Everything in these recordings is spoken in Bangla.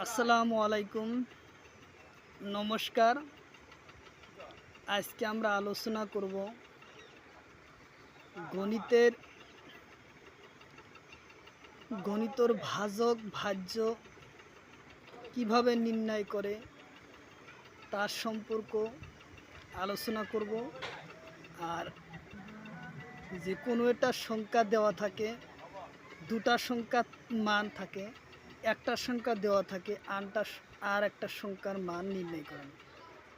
আসসালামু আলাইকুম, নমস্কার। আজকে আমরা আলোচনা করব গণিতের ভাজক ভাজ্য কিভাবে নির্ণয় করে তার সম্পর্ক আলোচনা করব। আর যে কোনো একটা সংখ্যা দেওয়া থাকে, দুটা সংখ্যার মান থাকে, একটা সংখ্যা দেওয়া থাকে, আর একটা সংখ্যার মান নির্ণয় করেন।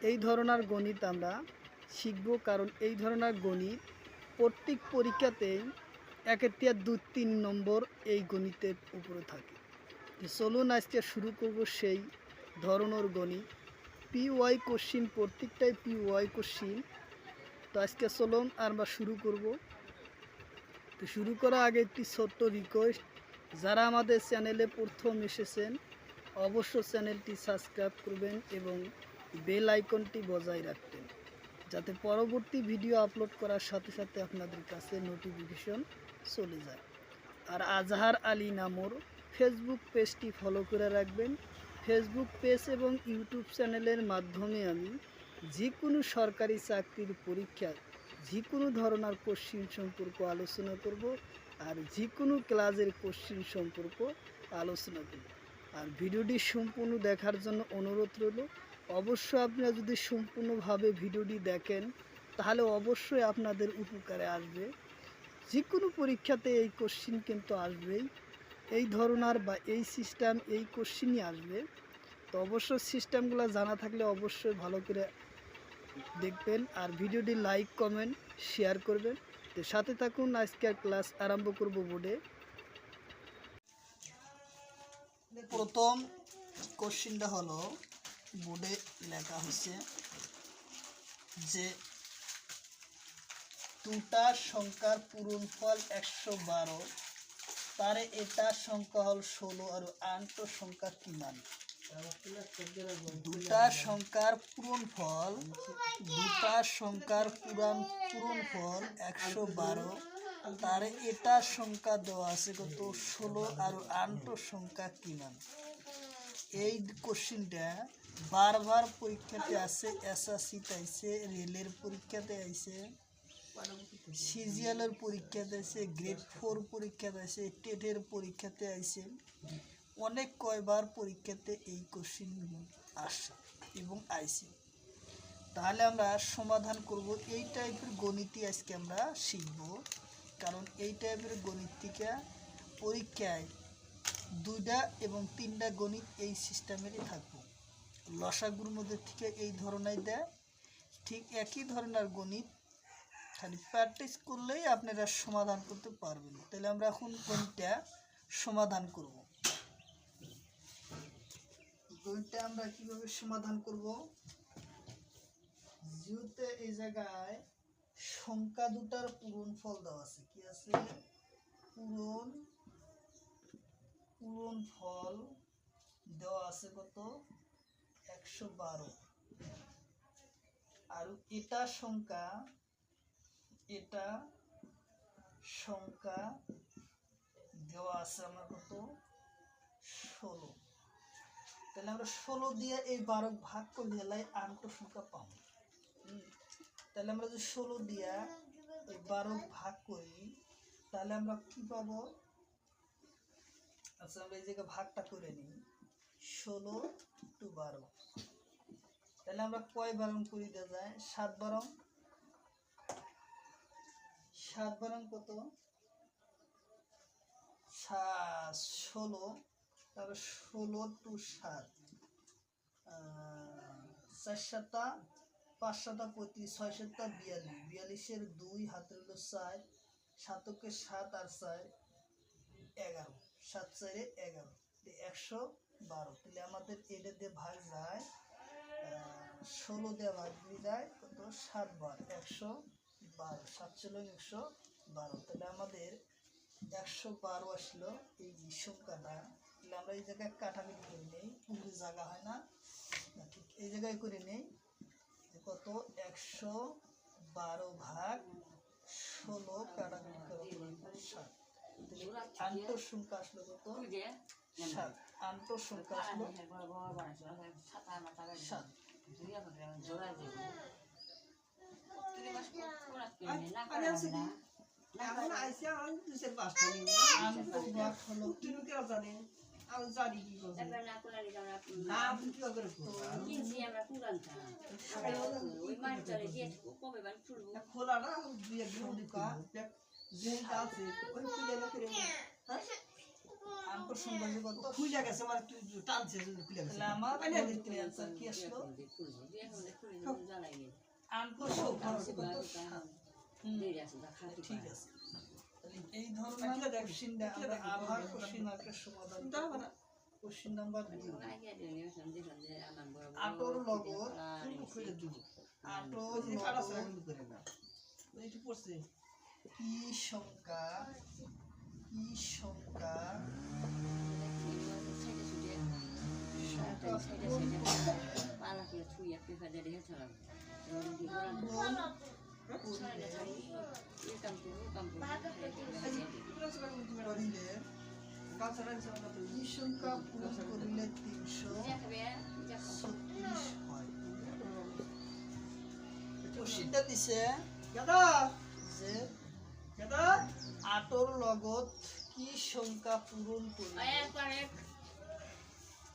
এই ধরনের গণিত আমরা শিখব, কারণ এই ধরনের গণিত প্রত্যেক পরীক্ষাতেই 1-2-3 নম্বর এই গণিতের উপরে থাকে। চলুন আজকে শুরু করব সেই ধরনের গণিত। PY কোশ্চিন, প্রত্যেকটাই PY কোশ্চিন। তো আজকে চলুন আমরা শুরু করব। তো শুরু করার আগে একটি ছোট্ট রিকোয়েস্ট, যারা আমাদের চ্যানেলে প্রথম এসেছেন অবশ্য চ্যানেলটি সাবস্ক্রাইব করবেন এবং বেল আইকনটি বজায় রাখবেন, যাতে পরবর্তী ভিডিও আপলোড করার সাথে সাথে আপনাদের কাছে নোটিফিকেশন চলে যায়। আর আজহার আলী নামর ফেসবুক পেজটি ফলো করে রাখবেন। ফেসবুক পেজ এবং ইউটিউব চ্যানেলের মাধ্যমে আমি যে কোনো সরকারি চাকরির পরীক্ষা যে কোনো ধরনের কোশ্চিন সম্পর্ক আলোচনা করব, আর যে কোনো ক্লাসের কোশ্চিন সম্পর্ক আলোচনা করব। আর ভিডিওটি সম্পূর্ণ দেখার জন্য অনুরোধ রইল। অবশ্যই আপনারা যদি সম্পূর্ণভাবে ভিডিওটি দেখেন তাহলে অবশ্যই আপনাদের উপকারে আসবে। যে কোনো পরীক্ষাতে এই কোশ্চিন কিন্তু আসবেই, এই ধরনের বা এই সিস্টেম, এই কোশ্চিনই আসবে। তো অবশ্যই সিস্টেমগুলো জানা থাকলে অবশ্যই ভালো করে দেখবেন, আর ভিডিওটি লাইক কমেন্ট শেয়ার করবেন। তো সাথে থাকুন, আজকের ক্লাস আরম্ভ করব বোর্ডে। প্রথম কোশ্চিনটা হলো, বোর্ডে লেখা হচ্ছে যে দুটা সংখ্যার পূরণফল 112, তারে এটা সংখ্যা হল 16 আর আন্ত সংখ্যা কি মান? দুটা সংখ্যার পূরণফল 112, তারে এটা সংখ্যা দেওয়া আছে কত? 16 আর আন্ত সংখ্যা কি মান? এই কোশ্চিনটা বারবার পরীক্ষাতে আছে, এসএসসিতে আইছে, রেলের পরীক্ষাতে আইছে, সিজিএলের পরীক্ষাতে আইছে, গ্রেড 4 পরীক্ষাতে আইছে, টেটের পরীক্ষাতে আইছে, অনেক কয়বার পরীক্ষাতে এই কোশ্চিন আসে এবং আইছে। তাহলে আমরা সমাধান করব এই টাইপের গণিতই আজকে আমরা শিখব, কারণ এই টাইপের গণিত থেকে পরীক্ষায় 2টা এবং 3টা গণিত এই সিস্টেমেরই থাকবো। লসাগুর মধ্যে থেকে এই ধরনের দেয়, ঠিক একই ধরনের গণিত, খালি প্র্যাকটিস করলেই আপনারা সমাধান করতে পারবেন। তাহলে আমরা এখন গণিতটা সমাধান করব। গণিতটা আমরা কিভাবে সমাধান করব? যেহেতু এই জায়গায় সংখ্যা দুটার পূরণফল দেওয়া আছে, কি আছে? পূরণফল দেওয়া আছে কত? 112। আর এটা সংখ্যা দেওয়া আছে আমার কত? 16। তাহলে আমরা 16 দিয়ে এই 12 ভাগ করলে আন্ত সংখ্যা পাবো। তাহলে আমরা যদি 16 দিয়ে এই 12 ভাগ করি তাহলে আমরা কি পাবো? আচ্ছা, আমরা এই জায়গায় ভাগটা করে নিই, 16 টু 12। তাহলে আমরা কয় বারং করি দেওয়া যায়? 7 বারং। 7 বারং কত? 16। তারপর 16 টু 7, 4 7 5 7 35, 6 7 42, 42-এর 2 হাতে হলো 4, 7কে 7 আর 4 11, 7 4 11, 112। তাহলে আমাদের এটা দিয়ে ভাগ যায়, 16 দিয়ে ভাগ দিয়ে যায় কত? 7 বার 112, 7 ছিল 112। তাহলে আমাদের 112 আসলো এই সংখ্যাটা। তাহলে আমরা এই জায়গায় কাটাকাটি করে নেই, পুরো জায়গা হয় না, ঠিক এই জায়গায় করে নেই কত? 112 ভাগ 16 কাটাকাটি করে 7। আন্ত সংখ্যা আসলো কত? 7 আন্তর সংখ্যা আসলো 7 এখন আইসা আমি দুইশের পাঁচটা নিব আন্তর ভাগ হলো তুমি কেন জানেন আমি জানি কি করছে না আপনি কি করে খোলা না দুই এক ঘন্টা যে আছে ওই খুলে না করে আন্তর সংখ্যা যে কত খুলে গেছে মানে তুই টানছে খুলে গেছে তাহলে আমার অ্যান্সার কি আসলো আন্তর সংখ্যা আছে কত 7 ঠিক আছে তাহলে এই ধরনের কোশ্চেনটা আমরা আবার কোশ্চেন মার্কের সমাধান দাও না কোশ্চেন নাম্বার 2 আটর লগর খুলে দিব আটর যে কাটা লগর সারা করে না এইটু পড়ছে কি সংখ্যা করিলে কালচার আছে আমরা তো কি সংখ্যা পূরণ করিলে 336 হয় কোশ্চেনটা দিছে দাদা যে দাদা আটর লগত কি সংখ্যা পূরণ করিলে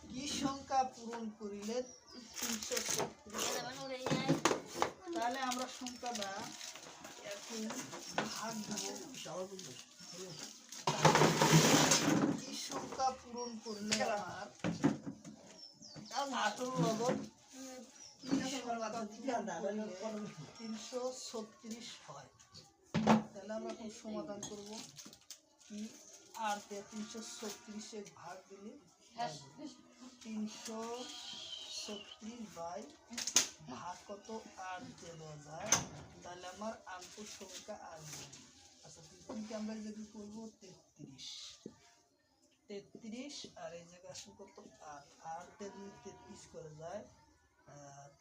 কি সংখ্যা পূরণ করিলে 336 তাহলে আমরা সংখ্যাটা এখন ভাগ দেব কি সংখ্যা পূরণ করলে আমার 8 লগত কি সংখ্যা পূরণ করলে 336 হয় তাহলে আমরা এখন সমাধান করব কি 8 দিয়ে 336 এ ভাগ দিলে 336 বাই ভাগ কত 8 দিয়ে দেওয়া যায় তাহলে আমার আন্তর সংখ্যা আসবে আচ্ছা তিনকে আমরা যদি করব 33 আর এই জায়গায় আসলে কত 8 দিয়ে যদি 33 করে যায়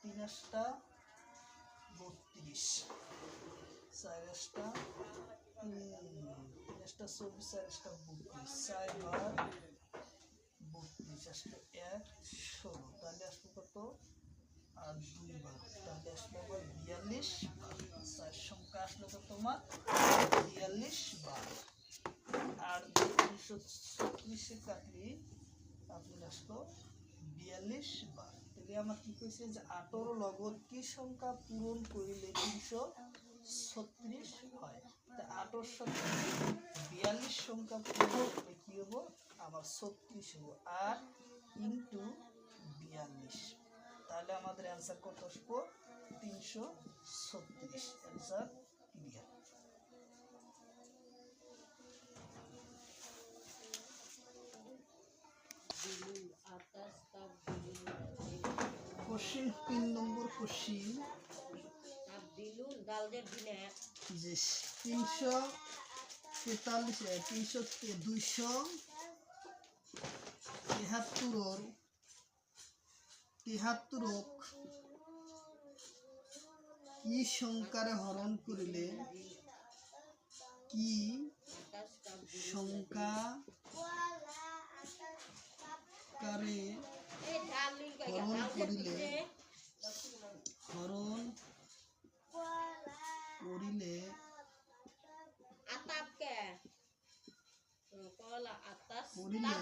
3 8টা 32 4 8টা 24 4 8টা 32 4 বার 32 আসলে 1 16 তাহলে আসলে কত আর 2 বার তাহলে আসলে আবার 42 বার 4 সংখ্যা আসলে কত তোমার 42 বার আর 336 এ কাটলে আপনার আসলো 42 বার তাহলে আমার কি কইছে যে 18 লগত কি সংখ্যা পূরণ করিলে 336 হয় তা 18 সাথে 42 সংখ্যা পূরণ করলে কি হবে আবার 36 হবে আর ইনটু 42 তাহলে আমাদের অ্যানসার কত আসবে 336 অ্যানসার ক্লিয়ার কোশ্চেন 3 নম্বর কোশ্চেন যে 273 কি সংখ্যারে হরণ করিলে কি সংখ্যারে হরণ করিলে করিলে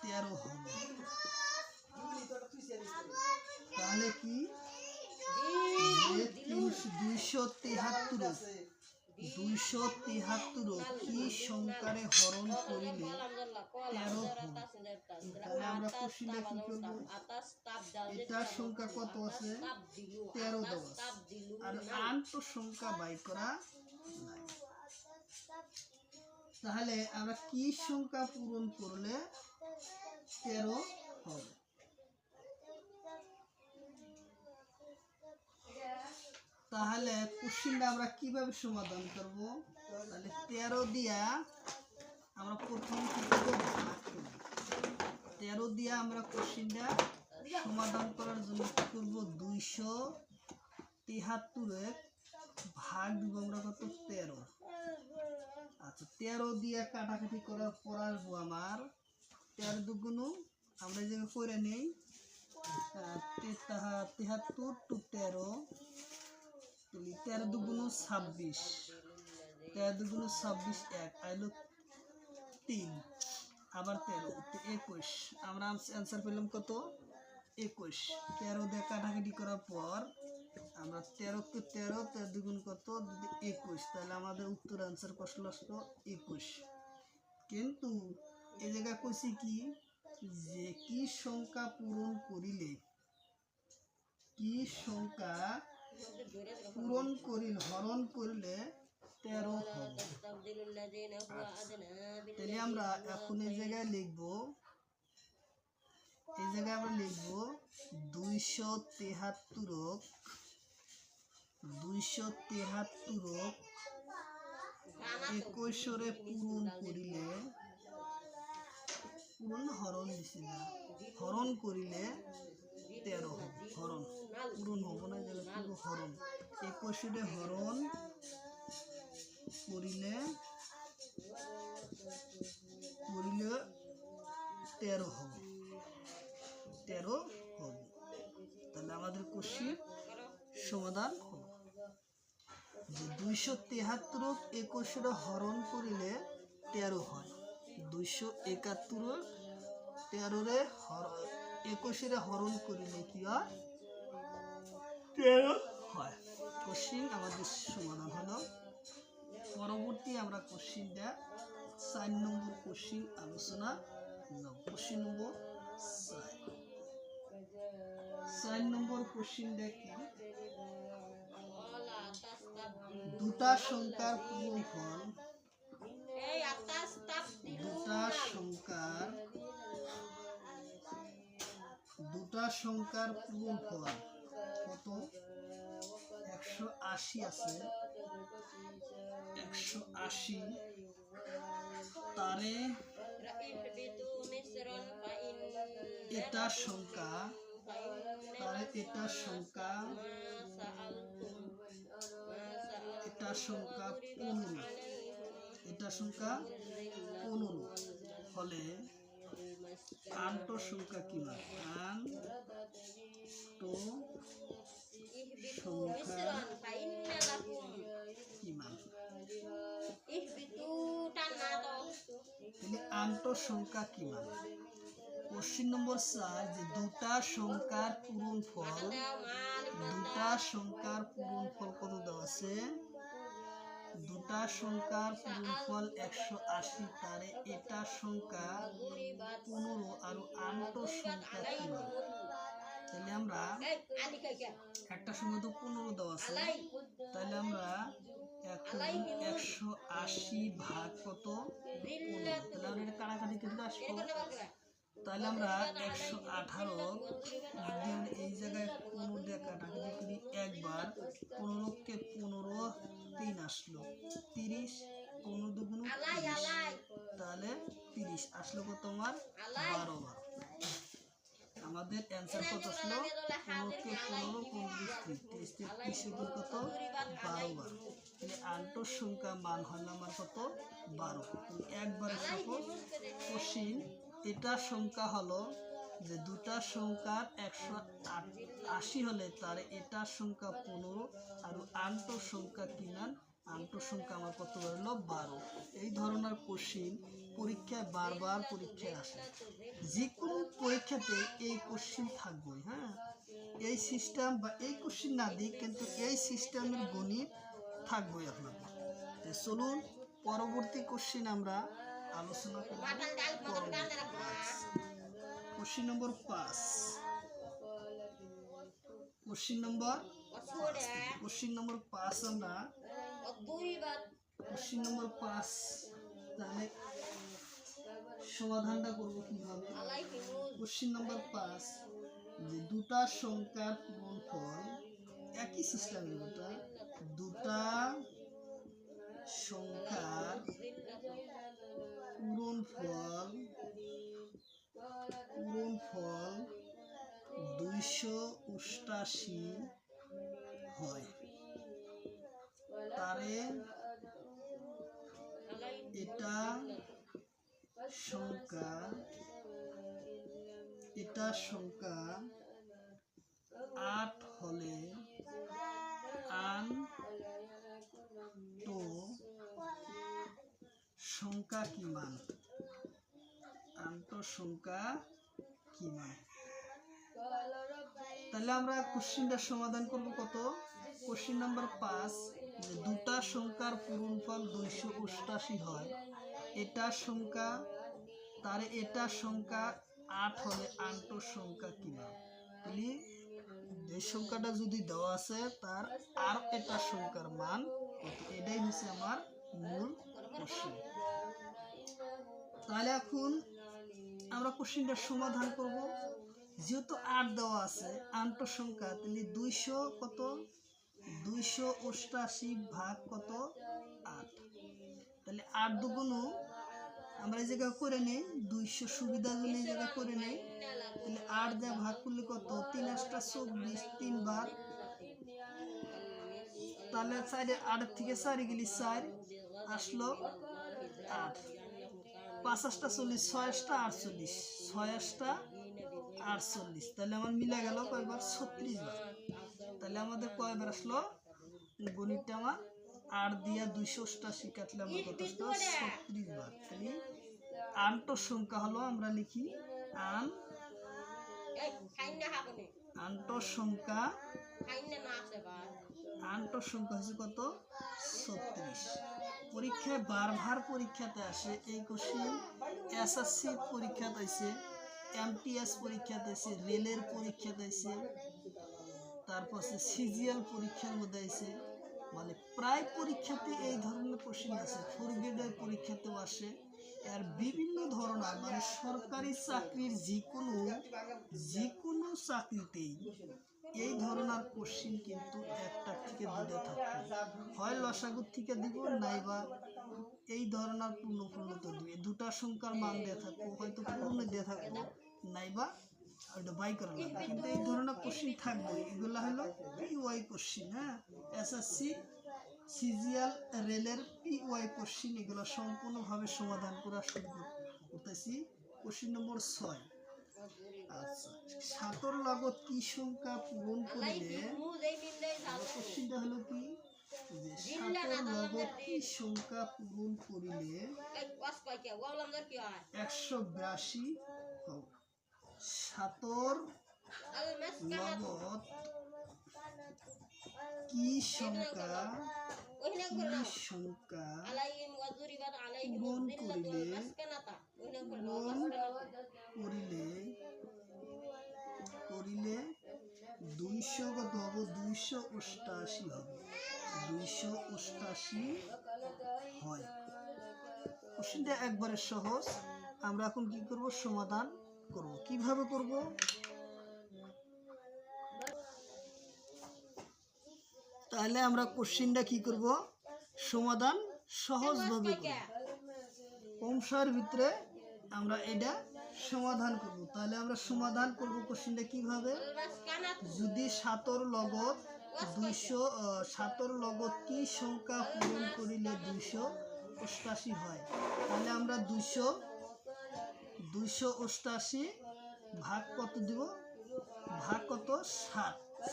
13 হবে তাহলে কি 273 কি সংখ্যারে হরণ করিলে 13 হবে তাহলে আমরা কোশ্চেনটা কি করব এটার সংখ্যা কত আছে 13 দেওয়া আর আন্তর সংখ্যা বাই করা নাই তাহলে আমরা কি সংখ্যা পূরণ করলে 13 হবে তাহলে কোশ্চেনটা আমরা কিভাবে সমাধান করব তাহলে 13 দিয়া আমরা প্রথম কি করব ভাগ করব 13 দিয়া আমরা কোশ্চেনটা সমাধান করার জন্য কি করব 273 এর ভাগ দিব আমরা কত 13 আচ্ছা 13 দিয়ে কাটাকাটি করার পর আসবো আমার 13 দুগুণ আমরা যে করে নেই 73 টু 13 13 দুগুণ 26 13 দুগুণ 26 এক আইলো 3 আবার 13 21 আমরা অ্যান্সার পেলাম কত 21 13 দিয়ে কাটাকাটি করার পর আমরা 13 কে 13 13 দুগুণ কত 21 তাহলে আমাদের উত্তর অ্যান্সার কষ্ট আসলো 21 কিন্তু এই জায়গায় কইছি কি যে কি সংখ্যা পূরণ করিলে কি সংখ্যা পূরণ করিল হরণ করিলে 13 হবে তাহলে আমরা এখন এই জায়গায় লিখবো এই জায়গায় আমরা লিখবো 273 21 পূরণ করিলে পূরণ হরণ দিছি না হরণ করিলে 13 হবে হরণ পূরণ হবো না যেন পুরো হরণ 21 হরণ করিলে 13 হবে 13 হবে তাহলে আমাদের কোশ্চেন সমাধান হলো যে 273 21 হরণ করিলে 13 হয় 271 13 21 হরণ করিলে কি হয় 13 হয় কোশ্চেন আমাদের সমাধান হলো পরবর্তী আমরা কোশ্চেনটা 4 নম্বর কোশ্চেন আলোচনা করব কোশ্চেন নম্বর 4 নম্বর কোশ্চেনটা কি দুটা সংখ্যার পূরণফল দুটা সংখ্যার পূরণফল কত 180 আছে 180 তারে এটা সংখ্যা তারে এটা সংখ্যা 15 এটা সংখ্যা 15 হলে আন্ত সংখ্যা কি না আন্ত সংখ্যা কি মান আন্ত সংখ্যা কি মান কোশ্চেন নম্বর 4 যে দুটা সংখ্যার পূরণফল কত দেওয়া আছে দুটা সংখ্যার পূরণফল 180 তারে এটা সংখ্যা 15 আর আন্ত সংখ্যা কি মান তাহলে আমরা একটা সময় তো 15 দেওয়া আছে তাহলে আমরা এখন 180 ভাগ কত 15 তাহলে আমরা এটা কাটাকাটি করে আসবো তাহলে আমরা 118 যদি এই জায়গায় 15 দিয়ে কাটাকাটি করি একবার 15 কে 15 3 আসলো 30 15 দুগুণ 30 তাহলে 30 আসলো কত আমার 12 বার আমাদের অ্যান্সার কত আসলো 15 কে 15 30 কত 12 বার তাহলে আন্ত সংখ্যা মান হলো আমার কত 12 একবার সাপোজ কোশ্চেন এটা সংখ্যা হলো যে দুটা সংখ্যার 180 হলে তার এটা সংখ্যা 15 আর আন্ত সংখ্যা কি মান আন্ত সংখ্যা আমার কত হলো 12 এই ধরনের কোশ্চেন পরীক্ষায় বারবার পরীক্ষায় আসে যে কোনো পরীক্ষাতে এই কোশ্চেন থাকবে হ্যাঁ এই সিস্টেম বা এই কোশ্চেন না দিই কিন্তু এই সিস্টেমের গণিত থাকবে আপনার চলুন পরবর্তী কোশ্চেন আমরা আলোচনা করব কোশ্চেন নম্বর 5 কোশ্চেন নম্বর 5 আমরা কোশ্চেন নম্বর 5 তাহলে সমাধানটা করব কিভাবে কোশ্চেন নম্বর 5 যে দুটা সংখ্যার পূরণফল একই সিস্টেমের দুটা সংখ্যার পূরণফল 288 হয় তারে এটা সংখ্যা, এটা সংখ্যা 8 হলে আনটো সংখ্যা কি মান? আনটো সংখ্যা কি মান? তাহলে আমরা কোশ্চেনটার সমাধান করব কত? কোশ্চেন নাম্বার 5, যে দুটা সংখ্যার পূরণফল 288 হয়, এটা সংখ্যা, তার এটা সংখ্যা 8 হলে আনটো সংখ্যা কি মান? তাহলে যে সংখ্যাটা যদি দেওয়া আছে তার আর এটা সংখ্যার মান কত, এটাই হচ্ছে আমার মূল কোশ্চেন। তাহলে এখন আমরা কোশ্চেনটার সমাধান করব। যেহেতু 8 দেওয়া আছে আনটো সংখ্যা, তাহলে 200 কত, 288 ভাগ কত, 8। তাহলে 8 দুগুণ আমরা এই জায়গায় করে নেই, 200 সুবিধা জন্য এই জায়গায় করে নেই। তাহলে 8 দিয়ে ভাগ করলে কত, 3 8 24, 3 বার, তাহলে 8 থেকে 4 গেলি 4 আসলো 8, 5 8 40, 6 8 48, 6 8 48, তাহলে আমার মিলে গেল কয়বার, 36 বার। তাহলে আমাদের কয়বার আসলো গণিতটা আমার 8 দিয়া 288 কাটলে আমার কত আসলো, 36 বার। তাহলে আনটো সংখ্যা হলো, আমরা লিখি আনটো সংখ্যা, আনটো সংখ্যা হচ্ছে কত, 36। পরীক্ষায় বারবার পরীক্ষাতে আসে এই কোশ্চেন, এসএসসি পরীক্ষাতে আসে, এমটিএস পরীক্ষাতে আসে, রেলের পরীক্ষাতে আসে, তারপর সিজিএল পরীক্ষার মধ্যে আসে, মানে প্রায় পরীক্ষাতে এই ধরনের কোশ্চেন আছে। 4 গ্রেডের পরীক্ষাতেও আসে। এর বিভিন্ন ধরনের, মানে সরকারি চাকরির যে কোনো চাকরিতেই এই ধরনের কোশ্চেন কিন্তু একটা থেকে দুটো থাকবে, হয় লসাগু থেকে দিব, নাইবা এই ধরনের পূর্ণপূর্ণতা দিবে। দুটা সংখ্যার মান দিয়ে থাকবো, হয়তো পূর্ণ দিয়ে থাকবো, নাইবা ওইটা বাই করা লাগবে, কিন্তু এই ধরনের কোশ্চেন থাকবে। এগুলো হলো পিওয়াই কোশ্চেন। হ্যাঁ, এসএসসি, সিজিএল, রেলের পিওয়াই কোশ্চেন, এগুলো সম্পূর্ণভাবে সমাধান করা শুরু করতেছি। কোশ্চেন নম্বর 6, আচ্ছা, 7 লগত কি সংখ্যা পূরণ করিলে, কোশ্চেনটা হলো কি, যে 7 লগত কি সংখ্যা পূরণ করিলে 182 হবে। 7 লগত কি সংখ্যা পূরণ করিলে 200 কত হবে, 288 হবে, 288 হয়। কোশ্চেনটা একবারে সহজ। আমরা এখন কি করব, সমাধান করব। কিভাবে করব, তাহলে আমরা কোশ্চেনটা কি করব, সমাধান সহজভাবে করব, কম সময়ের ভিতরে আমরা এটা সমাধান করব। তাহলে আমরা সমাধান করব কোশ্চেনটা কিভাবে, যদি 7 লগত 7 লগত কি সংখ্যা পূরণ করিলে 288 হয়, তাহলে আমরা 288 ভাগ কত দিব, ভাগ কত,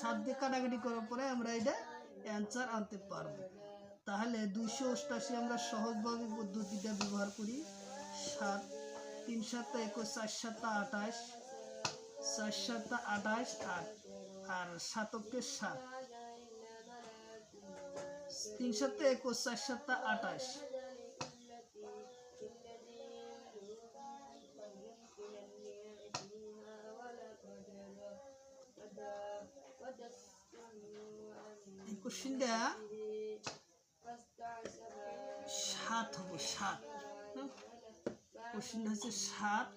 7 দিয়ে কাটাকাটি করার পরে আমরা এটা অ্যান্সার আনতে পারবো। তাহলে 288 আমরা সহজভাবে পদ্ধতিটা ব্যবহার করি। 7 3 7 21, 4 7 28, 4 7 28, 8 আর 7 কে 7, 3 7 21, 4 7 28, এই কোশ্চেনটা 7 হবে, 7। কোশ্চেনটা হচ্ছে 7,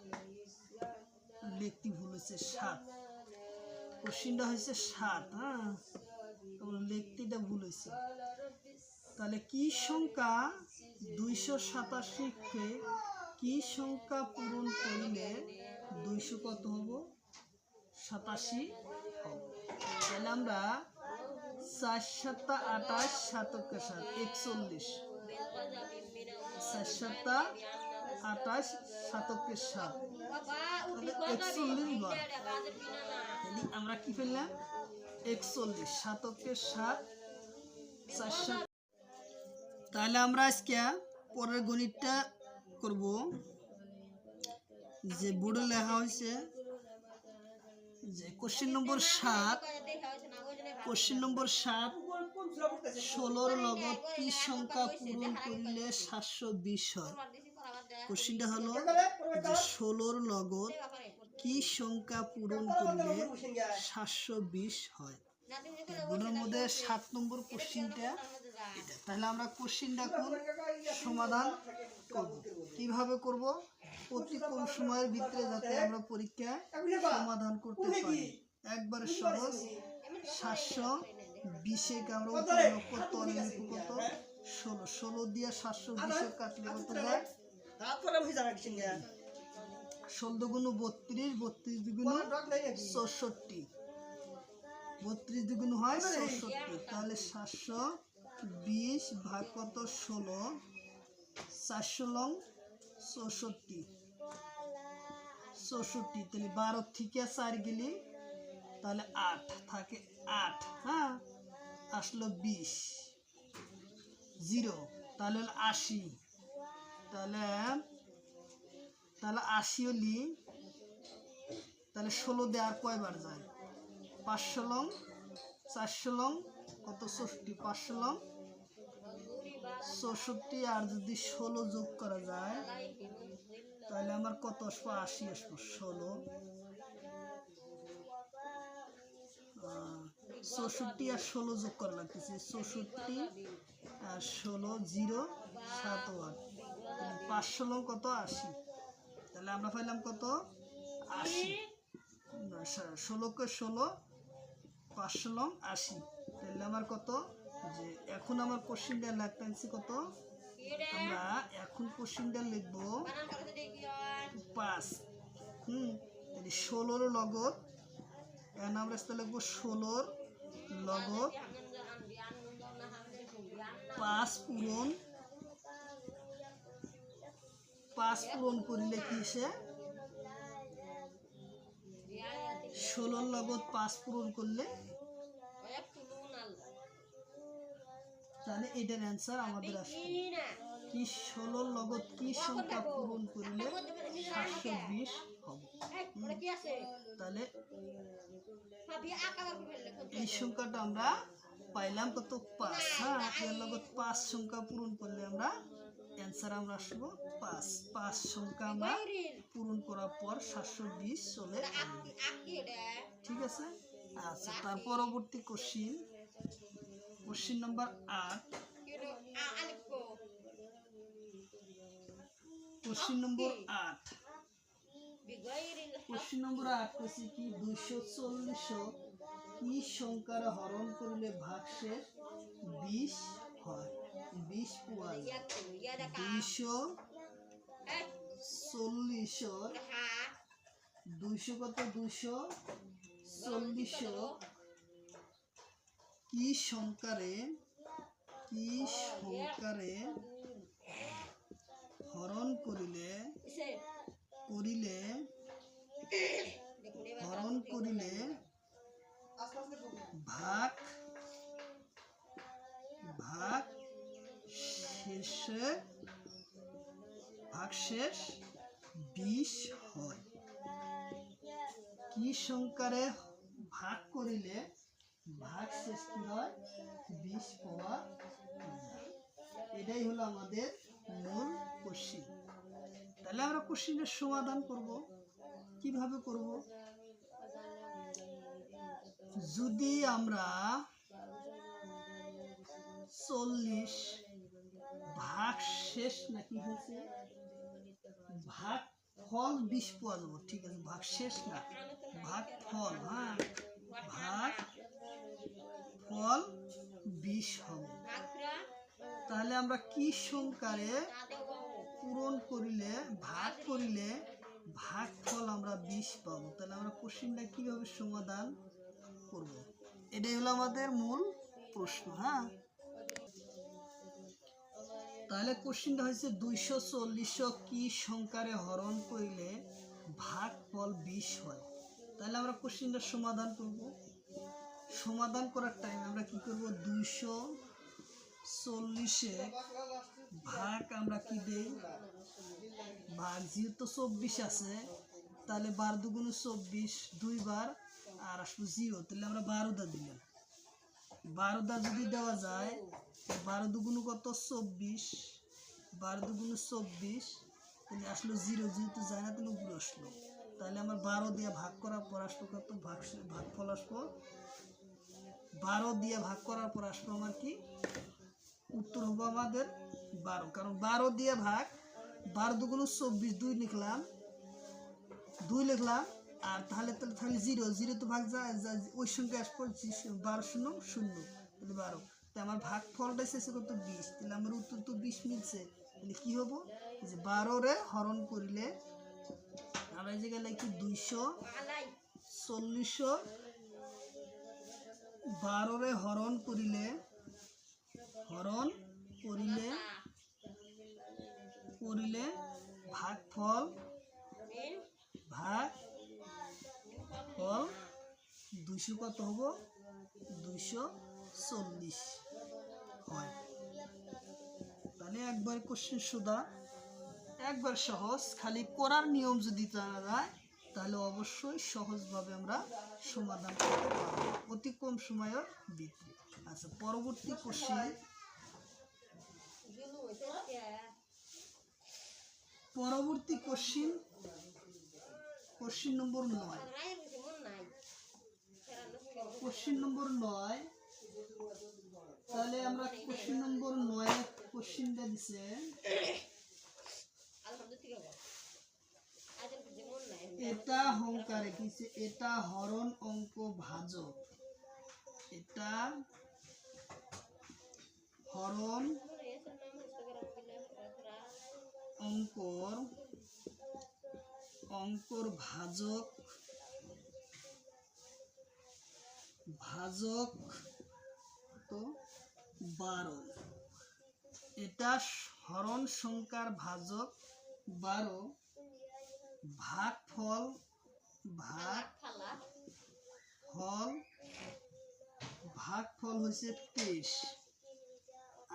লিখতে ভুল হচ্ছে 7, কোশ্চেনটা হচ্ছে 7। হ্যাঁ, তোমার লিখতেটা ভুল হয়েছে। তাহলে কি সংখ্যা 287 কে কি সংখ্যা পূরণ করিলে 200 কত হবো, 87 হবে। তাহলে আমরা 4 7 28, 7 কে 7 41, 4 সাতা 28, 7 7, তাহলে 41 বার। তাহলে আমরা কি পেলাম? 41, 7 7, 4 7। তাহলে আমরা আজকে পরের গণিতটা করব, যে বোর্ডে লেখা হয়েছে যে কোশ্চেন নম্বর 7, কোশ্চেন নম্বর 7, 16 লগত কি সংখ্যা পূরণ করলে 720 হয়? কোশ্চেনটা হলো যে 16 লগত কি সংখ্যা পূরণ করলে 720 হয়? বোর্ডের মধ্যে 7 নম্বর কোশ্চেনটা এটা। তাহলে আমরা কোশ্চেনটা সমাধান করব। কিভাবে করব? অতি কম সময়ের ভিতরে যাতে আমরা পরীক্ষায় সমাধান করতে পারি। একবারে সহজ। 720 কে আমরা উপরে লক্ষ্য তলে লিখব কত? 16। 16 দিয়ে 720 কাটলে কত যায়? 16 দুগুণ 32, 32 দুগুণ 64, 32 দুগুণ হয় 64। তাহলে 720 ভাগ কত? 16, 400 লং 64, 64। তাহলে 12 থেকে 4 গেলে তাহলে 8 থাকে, 8, হ্যাঁ, আসলো 20, 0, তাহলে হলো 80। তাহলে 80 হলি তাহলে 16 দিয়ে আর কয়বার যায়? 500 লং 400 লং কত? 64, 500 লং 64, আর যদি 16 যোগ করা যায় তাহলে আমার কত আসবো? 80 আসবো। 16, 64 আর 16 যোগ করা লাগতেছে। 64 আর 16, 0, 7 ও 8, 500 লং কত? 80। তাহলে আমরা পাইলাম কত? 80। 16 কে 16, 500 লং 80। তাহলে আমার কত? যে এখন আমার কোশ্চেনটা লাগতেছে কত? আমরা এখন কোশ্চেনটা লিখব 5। তাহলে 16 লগত এখন আমরা লিখব 16 লগত 5 পূরণ, 5 পূরণ করিলে কি সে? 16 লগত 5 পূরণ করলে তাহলে এটার অ্যান্সার আমাদের আসবে কি? 16 লগত কি সংখ্যা পূরণ করলে 720 হবে? তাহলে এই সংখ্যাটা আমরা পাইলাম কত? 5। হ্যাঁ, এর লগত 5 সংখ্যা পূরণ করলে আমরা অ্যান্সার আমরা আসবো 5। 5 সংখ্যা আমরা পূরণ করার পর 720 চলে আসবে। ঠিক আছে। আচ্ছা, তার পরবর্তী question, question number 8, question number 8, question number 8 কইছে কি 240 কি সংখ্যার হরণ করলে ভাগশেষ 20 হয়? 20 পাওয়া যায়। 240 200 কত? 240 কি সংখ্যারে হরণ করিলে ভাগ শেষ 20 হয়? কি সংখ্যারে ভাগ করিলে ভাগ শেষ কি হয়? 20 পাওয়া যায়। এটাই হলো আমাদের মূল কোশ্চিন। তাহলে আমরা কোশ্চিনের সমাধান করব। কিভাবে করব? যদি আমরা 40 ভাগ শেষ নাকি হয়েছে ভাগ ফল 20 পাওয়া যাবো। ঠিক আছে, ভাগ শেষ না, ভাগ ফল। হ্যাঁ, ভাগ ফল 20 হবে। তাহলে আমরা কি সংখ্যারে পূরণ করিলে ভাগ করিলে ভাগ ফল আমরা 20 পাবো? তাহলে আমরা কোশ্চেনটা কিভাবে সমাধান করব? এটাই হলো আমাদের মূল প্রশ্ন। হ্যাঁ, তাহলে কোশ্চিনটা হয়েছে 240 কি সংখ্যারে হরণ করিলে ভাগফল 20 হয়। তাহলে আমরা কোশ্চিনটা সমাধান করব। সমাধান করার টাইম আমরা কি করব, 240 ভাগ আমরা কি দেই, ভাগ, যেহেতু 24 আছে তাহলে 12 দুগুণ 24, 2 বার আর আসলো 0, তাহলে আমরা 12 দা দিলাম। 12 দা যদি দেওয়া যায়, 12 দুগুণ কত, 24, 12 দুগুণ 24, তাহলে আসলো 0, যেহেতু যায় না তাহলে উপরে আসলো। তাহলে আমার 12 দিয়ে ভাগ করার পর আসলো কত, ভাগফল আসলো 12 দিয়ে ভাগ করার পর আসলো আমার কি উত্তর হবে আমাদের 12, কারণ 12 দিয়ে ভাগ, 12 দুগুণ 24, 2 লিখলাম, 2 লিখলাম, আর তাহলে 0 তো ভাগ যায়, ওই সঙ্গে আসবো 12 শূন্য 0, তাহলে 12, তাই আমার ভাগ ফলটা এসেছে কত, 20, তাহলে আমার উত্তর তো 20 মিলছে। তাহলে কি হবো, যে 12 রে হরণ করিলে আমরা এই জায়গায় লিখি 240, 12 রে হরণ করিলে ভাগফল 200 কত হবো, 240 হয়। তাহলে একবার কোশ্চেন সুদা, একবার সহজ, খালি করার নিয়ম যদি জানা যায় তাহলে অবশ্যই সহজভাবে আমরা সমাধান করতে পারবো অতি কম সময়ের ভিতরে। আচ্ছা, পরবর্তী question, question number 9। Question number 9, তাহলে আমরা কোশ্চেন নম্বর 9 কোশ্চেনটা দিছে, এটা হংকারে কিছে, এটা হরণ অঙ্ক ভাজক, এটা হরণ অঙ্কর ভাজক তো 12, এটা হরণ সংখ্যার ভাজক 12, ভাগফল হয়েছে 23,